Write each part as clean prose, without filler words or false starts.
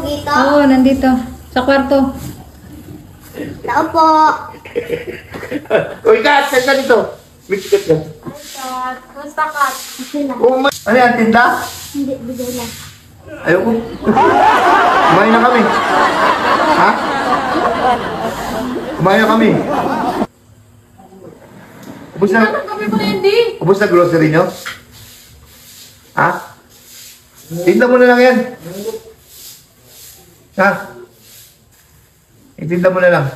dito? Oo, nandito. Sa kwarto. Tao po. Uy, Kat, saan ka dito? Wait, Kat ka. Kat. Basta Kat. Okay lang. Ano yan, tinda? Hindi, bigay lang. Ayoko. Kumain na kami. Ha? Kumain na kami. Ubus na. Kami pa hindi. Ubus na grocery nyo? Ha? Tinda mo na lang yan. Ha? Itinda mo na lang.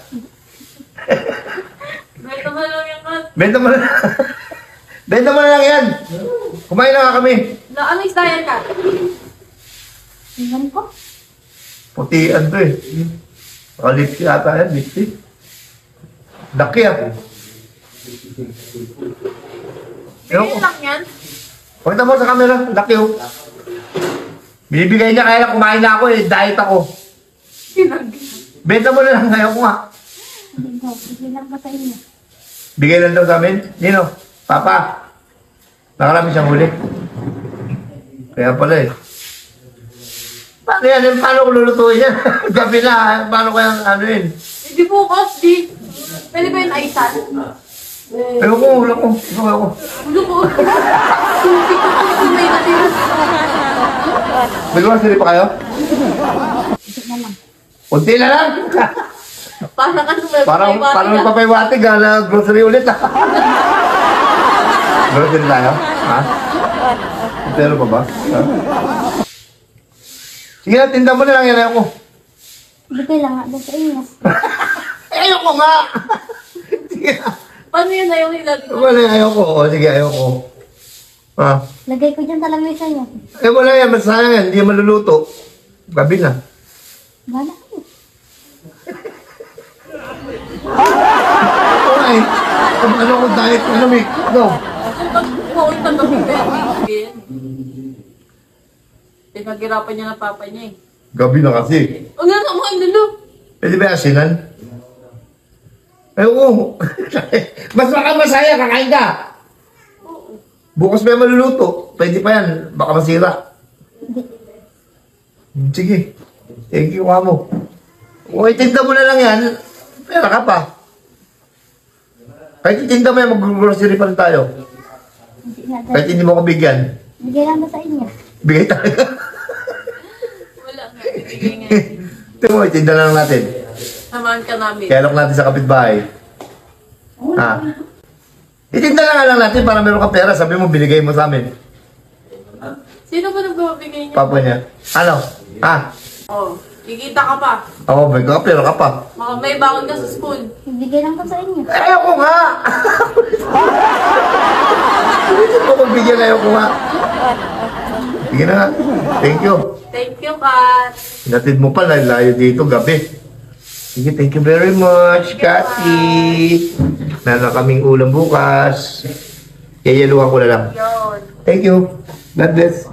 Benta mo lang yan, Kat. Benta mo na lang. Benta mo na lang yan. Kumain na nga kami. Ano isda yan, Kat? Tingnan ko. Putian to eh. Naka-lipstick ata yan, lipstick. Laki ah. Bigyan lang yan. Pakita mo sa camera, laki oh. Binibigay niya kaya kumain na ako eh, diet ako. Benta mo na lang, ayaw ko nga. Hindi daw, bigay lang ba sa inyo? Bigay lang daw sa amin. Nino, Papa. Nakarami siyang huli. Kaya pala eh. Paano yan? Paano ko lulutuin yan? Gabi na, paano kaya ano yun? Hindi bukas, di. Pwede ba yung aisan? Ayoko, wala ko. Ayoko. Ulo ko. Susi ko kung may natira. May grocery pa kayo? Hindi na lang. Unti na lang. Parang ano ba? Parang magpapaywatig na grocery ulit ah. Grocery tayo? Ha? Pero pa ba? Ha? Sige na, tinda mo na lang yan ako. Bigay lang nga ba sa inyo? Ayoko nga! Sige na. Paano yun na yung ilagay? Wala, ayoko. O, sige, ayoko. Ha? Lagay ko dyan talamesa niyo. Eh, wala yan. Masayang yan. Hindi maluluto. Gabi na. Bala ko. Okay. Ano ko diet ko namin? Go. Pag-uwi pa kami ba? Pinaghirapan niya ng papa niya eh. Gabi na kasi. Huwag na naman, lalo. Pwede ba asinan? Ayoko. Mas baka masaya, kakain ka. Bukas ba yung maluluto? Pwede pa yan. Baka masira. Sige. Thank you, Mamo. O, itinda mo na lang yan. Pera ka pa. Kahit itinda mo yan, mag-grocery pa rin tayo. Hindi nga daw. Kahit hindi mo ko bigyan. Bigay lang ba sa inyo? Bigay talaga. Wala nga. Bibigay nga. Ito mo, itinda na lang natin. Samahan ka namin. Kaya natin sa kapitbahay. Ha? Itinda na nga lang natin para meron ka pera. Sabi mo, binigay mo sa amin. Sino ba nagbibigay niya? Papa niya. Ano? Ha? Oh, kikita ka pa. Ako, may ka, pera ka pa. May bangon ka sa school. Bigay lang ba sa inyo? Ayoko nga! Hindi ko magbigyan, ayoko nga. Sige na nga. Thank you. Thank you, Kat. Hinatid mo pa, layo dito, gabi. Sige, thank you very much, Cathy. Meron na kaming ulam bukas. Yayaluhan ko na lang. Yun. Thank you. God bless.